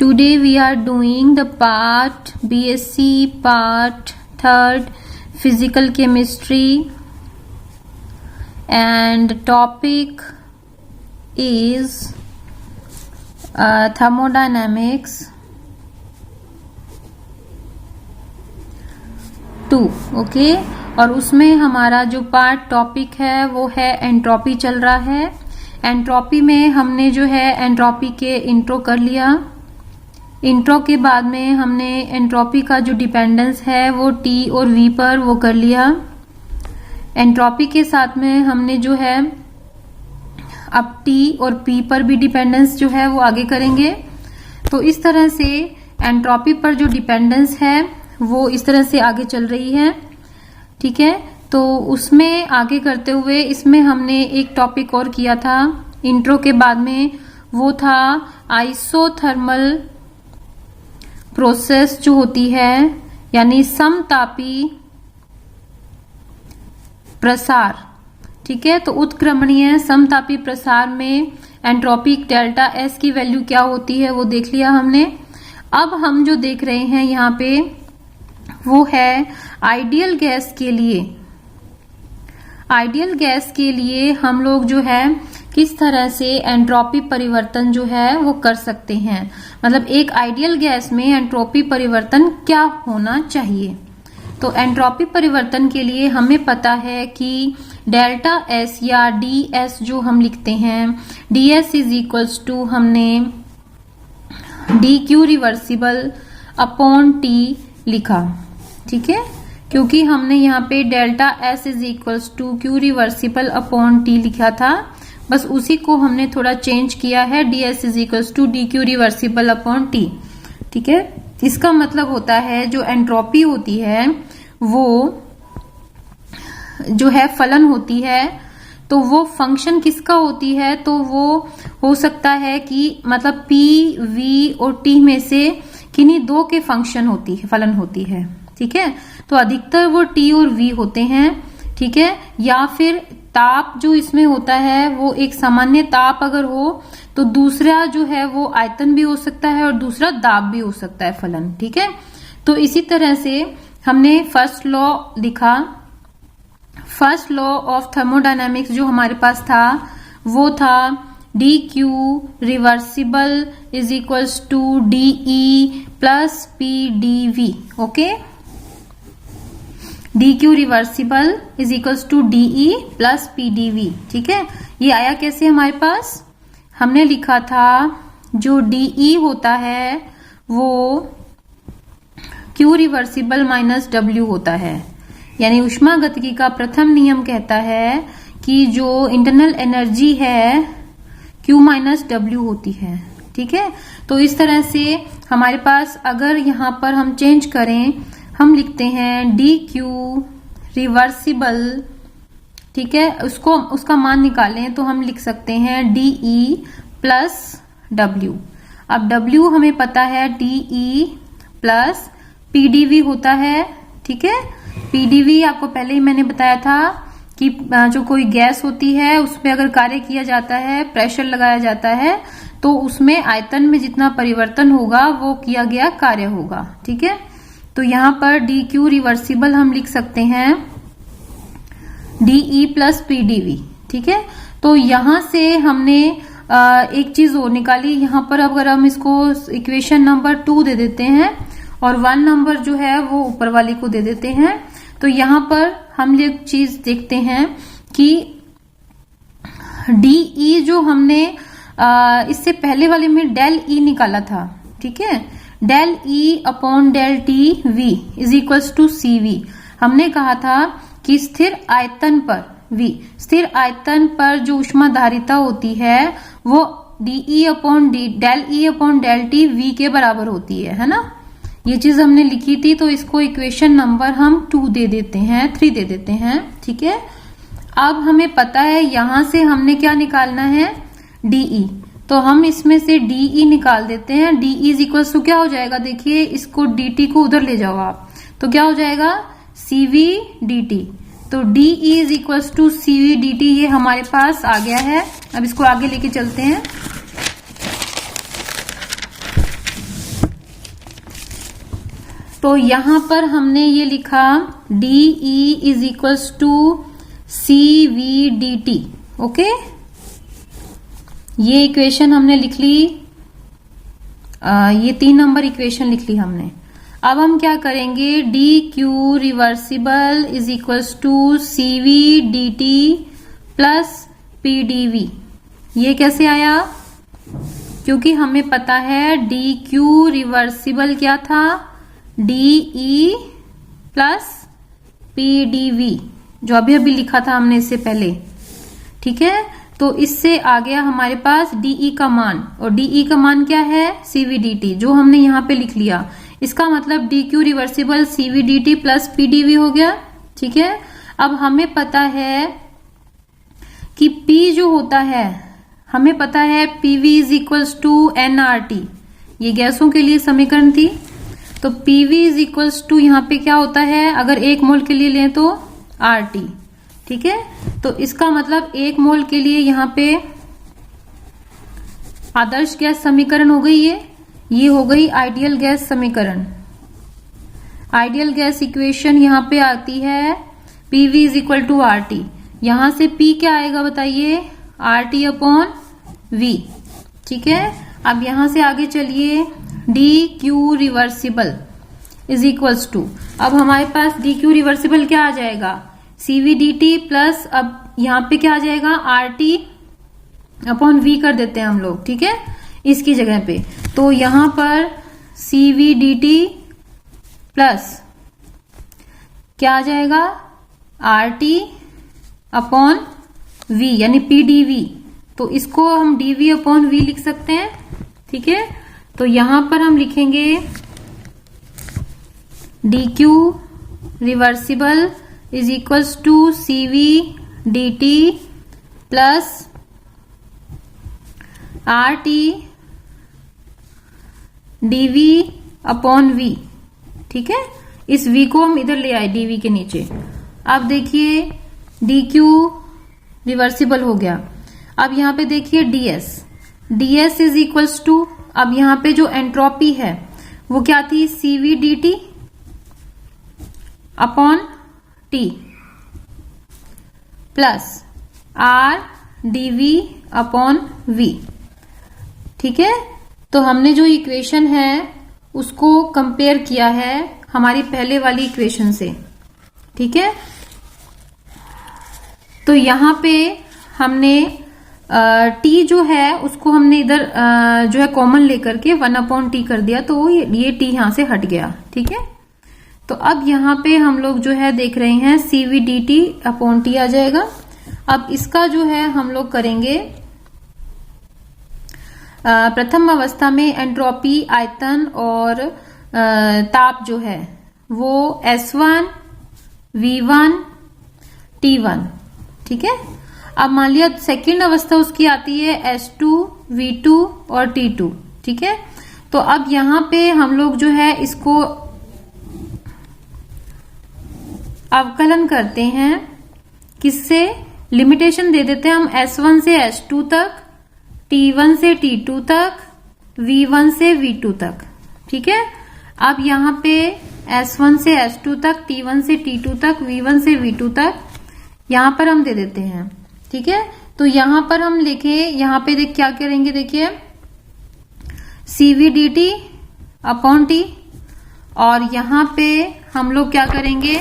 Today we are doing the part BSc part 3rd physical chemistry and topic is thermodynamics 2 okay और उसमें हमारा जो part topic है वो है एंट्रोपी चल रहा है। एंट्रोपी में हमने जो है एंट्रोपी के इंट्रो कर लिया। इंट्रो के बाद में हमने एंट्रोपी का जो डिपेंडेंस है वो टी और वी पर वो कर लिया। एंट्रोपी के साथ में हमने जो है अब टी और पी पर भी डिपेंडेंस जो है वो आगे करेंगे। तो इस तरह से एंट्रोपी पर जो डिपेंडेंस है वो इस तरह से आगे चल रही है, ठीक है। तो उसमें आगे करते हुए इसमें हमने एक टॉपिक और किया था इंट्रो के बाद में, वो था आइसोथर्मल प्रोसेस जो होती है यानी समतापी प्रसार, ठीक है। तो उत्क्रमणीय समतापी प्रसार में एंट्रोपी डेल्टा एस की वैल्यू क्या होती है वो देख लिया हमने। अब हम जो देख रहे हैं यहाँ पे वो है आइडियल गैस के लिए। आइडियल गैस के लिए हम लोग जो है किस तरह से एंट्रोपी परिवर्तन जो है वो कर सकते हैं, मतलब एक आइडियल गैस में एंट्रोपी परिवर्तन क्या होना चाहिए। तो एंट्रोपी परिवर्तन के लिए हमें पता है कि डेल्टा एस या डी एस जो हम लिखते हैं, D S is equals to हमने D Q reversible upon T लिखा, ठीक है, क्योंकि हमने यहाँ पे delta S is equals to Q reversible upon T लिखा था, बस उसी को हमने थोड़ा चेंज किया है, D S is equals to D Q reversible upon T, ठीक है। इसका मतलब होता है जो एंट्रोपी होती है वो जो है फलन होती है, तो वो फंक्शन किसका होती है, तो वो हो सकता है कि मतलब पी वी और टी में से किन्हीं दो के फंक्शन होती है, फलन होती है, ठीक है। तो अधिकतर वो टी और वी होते हैं, ठीक है। या फिर ताप जो इसमें होता है वो एक सामान्य ताप अगर हो तो दूसरा जो है वो आयतन भी हो सकता है और दूसरा दाब भी हो सकता है फलन, ठीक है। तो इसी तरह से हमने फर्स्ट लॉ लिखा। फर्स्ट लॉ ऑफ थर्मोडायनामिक्स जो हमारे पास था वो था D Q reversible is equals to D E plus P D V, okay. D Q reversible is equals to D E plus P D V, ठीक है। ये आया कैसे हमारे पास, हमने लिखा था जो डी ई होता है वो क्यू रिवर्सिबल माइनस डब्ल्यू होता है, यानी ऊष्मागतिकी का प्रथम नियम कहता है कि जो इंटरनल एनर्जी है क्यू माइनस डब्ल्यू होती है, ठीक है। तो इस तरह से हमारे पास अगर यहां पर हम चेंज करें, हम लिखते हैं डी क्यू रिवर्सिबल, ठीक है, उसका मान निकालें तो हम लिख सकते हैं डी ई प्लस डब्ल्यू। अब डब्ल्यू हमें पता है डी ई प्लस पीडीवी होता है, ठीक है। पीडीवी आपको पहले ही मैंने बताया था कि जो कोई गैस होती है उसमें अगर कार्य किया जाता है, प्रेशर लगाया जाता है, तो उसमें आयतन में जितना परिवर्तन होगा वो किया गया कार्य होगा, ठीक है। तो यहां पर डी क्यू रिवर्सिबल हम लिख सकते हैं D E plus P D V, ठीक है। तो यहां से हमने एक चीज और निकाली, यहां पर अगर हम इसको इक्वेशन नंबर 2 दे देते हैं और 1 नंबर जो है वो ऊपर वाली को दे देते हैं, तो यहां पर हम ये चीज देखते हैं कि डी ई जो हमने इससे पहले वाले में डेल ई निकाला था, ठीक है, del E upon del T V is equals to C V. हमने कहा था कि स्थिर आयतन पर वी, स्थिर आयतन पर जो ऊष्माधारिता होती है वो DE upon del E upon del T V के बराबर होती है ना। ये चीज हमने लिखी थी, तो इसको इक्वेशन नंबर हम 2 दे देते हैं, 3 दे देते हैं, ठीक है। अब हमें पता है यहां से हमने क्या निकालना है, डीई, तो हम इसमें से डीई निकाल देते हैं। डीई इज इक्वल टू क्या हो जाएगा, देखिए इसको डीटी को उधर ले जाओ आप, तो क्या हो जाएगा सीवी डीटी। तो DE is equal to CV DT, ये हमारे पास आ गया है। अब इसको आगे लेके चलते हैं। तो यहां पर हमने ये लिखा DE is equals to CVDT। Okay, ये इक्वेशन हमने लिख ली, ये 3 नंबर इक्वेशन लिख ली हमने। अब हम क्या करेंगे, DQ reversible is equals to CVDT plus PdV। ये कैसे आया, क्योंकि हमें पता है DQ रिवर्सिबल क्या था, DE प्लस PdV, जो अभी अभी लिखा था हमने इससे पहले। ठीक है, तो इससे आ गया हमारे पास DE का मान, और DE का मान क्या है, CVDT, जो हमने यहां पे लिख लिया। इसका मतलब DQ reversible CVDT plus PdV हो गया। ठीक है, अब हमें पता है कि P जो होता है, हमें पता है PV is equals to nRT, ये गैसों के लिए समीकरण थी। तो PV इज इक्वल्स टू यहाँ पे क्या होता है, अगर 1 मोल के लिए लें तो RT। ठीक है, तो इसका मतलब 1 मोल के लिए यहाँ पे आदर्श गैस समीकरण हो गई, ये हो गई आइडियल गैस समीकरण। आइडियल गैस इक्वेशन यहाँ पे आती है PV is equal to RT। यहां से P क्या आएगा बताइए, RT अपॉन V। ठीक है, अब यहां से आगे चलिए, DQ reversible is equals to, अब हमारे पास DQ रिवर्सिबल क्या आ जाएगा, CVDT प्लस, अब यहां पे क्या आ जाएगा, RT अपॉन V कर देते हैं हम लोग। ठीक है, इसकी जगह पे, तो यहां पर CVDT प्लस क्या आ जाएगा, RT अपॉन V यानी PdV, तो इसको हम dV अपॉन V लिख सकते हैं। ठीक है, तो यहां पर हम लिखेंगे DQ reversible is equals to CVDT plus RT dV upon V। ठीक है, इस V को हम इधर ले आए dV के नीचे। अब देखिए DQ रिवर्सिबल हो गया। अब यहां पे देखिए DS इज इक्वल्स टू, अब यहां पे जो एंट्रोपी है वो क्या थी, CVDT upon T plus RdV upon V। ठीक है, तो हमने जो इक्वेशन है उसको कंपेयर किया है हमारी पहले वाली इक्वेशन से। ठीक है, तो यहां पे हमने T जो है उसको हमने इधर जो है कॉमन लेकर के 1 अपॉन T कर दिया, तो ये T यहां से हट गया। ठीक है, तो अब यहां पे हम लोग जो है देख रहे हैं CVDT अपॉन T आ जाएगा। अब इसका जो है हम लोग करेंगे, प्रथम अवस्था में एंट्रोपी, आयतन और ताप जो है वो S1 V1 T1। ठीक है, अब मान लिया सेकेंड अवस्था उसकी आती है S2 V2 और T2। ठीक है, तो अब यहां पे हम लोग जो है इसको अवकलन करते हैं, किससे, लिमिटेशन दे देते हैं हम S1 से S2 तक, T1 से T2 तक, V1 से V2 तक। ठीक है, अब यहां पे S1 से S2 तक, T1 से T2 तक, V1 से V2 तक यहां पर हम दे देते हैं। ठीक है, तो यहां पर हम लिखे, यहां पे देख क्या करेंगे, देखिए CVDT अपॉन T, और यहां पे हम लोग क्या करेंगे,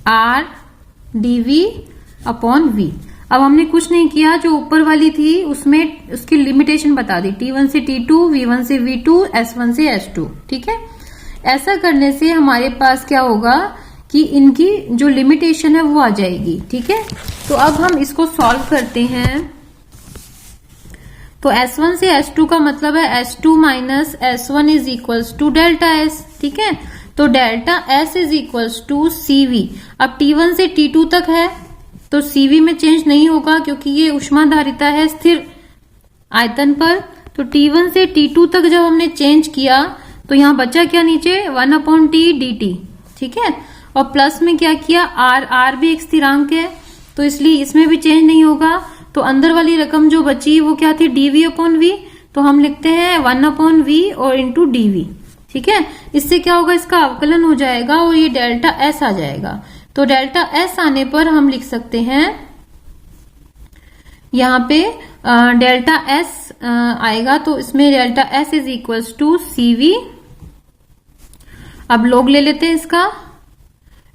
RdV अपॉन V। अब हमने कुछ नहीं किया, जो ऊपर वाली थी उसमें उसकी लिमिटेशन बता दी, T1 से T2, V1 से V2, S1 से S2। ठीक है, ऐसा करने से हमारे पास क्या होगा कि इनकी जो लिमिटेशन है वो आ जाएगी। ठीक है, तो अब हम इसको सॉल्व करते हैं। तो S1 से S2 का मतलब है S2 minus S1 is equals to delta S। ठीक है, तो delta S is equals to CV। अब T1 से T2 तक है तो CV में चेंज नहीं होगा, क्योंकि ये ऊष्माधारिता है स्थिर आयतन पर। तो T1 से T2 तक जब हमने चेंज किया तो यहां बचा क्या नीचे, 1 अपॉन T dt। ठीक है, और प्लस में क्या किया, R भी एक स्थिरांक है तो इसलिए इसमें भी चेंज नहीं होगा। तो अंदर वाली रकम जो बची वो क्या थी, dV अपॉन V। तो हम लिखते हैं 1/v और इंटू dv। ठीक है, इससे क्या होगा, इसका अवकलन हो जाएगा और ये डेल्टा S आ जाएगा। तो डेल्टा S आने पर हम लिख सकते हैं यहाँ पे डेल्टा S आएगा, तो इसमें delta S is equals to CV। अब लॉग ले लेते हैं इसका,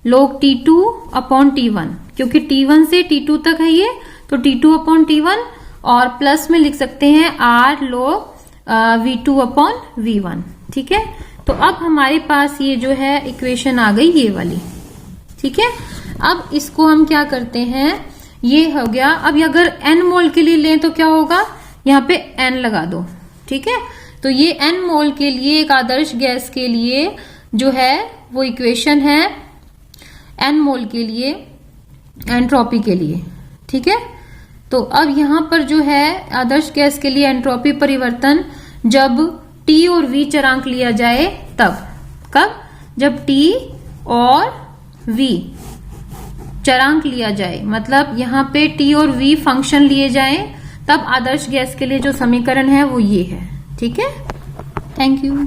log T2 अपॉन T1, क्योंकि T1 से T2 तक है ये, तो T2 अपॉन T1 और प्लस में लिख सकते हैं R log V2 upon V1। ठीक है, तो अब हमारे पास ये जो है इक्वेशन आ गई ये वाली। ठीक है, अब इसको हम क्या करते हैं, ये हो गया। अब अगर n मोल के लिए लें तो क्या होगा, यहाँ पे n लगा दो। ठीक है, तो ये n मोल के लिए एक आदर्श गैस के लिए जो है वो इक्वेशन है n मोल के लिए एंट्रोपी के लिए। ठीक है, तो अब यहां पर जो है आदर्श गैस के लिए एंट्रोपी परिवर्तन जब T और V चरांक लिया जाए तब, कब, जब T और V चरांक लिया जाए, मतलब यहां पे T और V फंक्शन लिए जाएं, तब आदर्श गैस के लिए जो समीकरण है वो ये है। ठीक है, थैंक यू।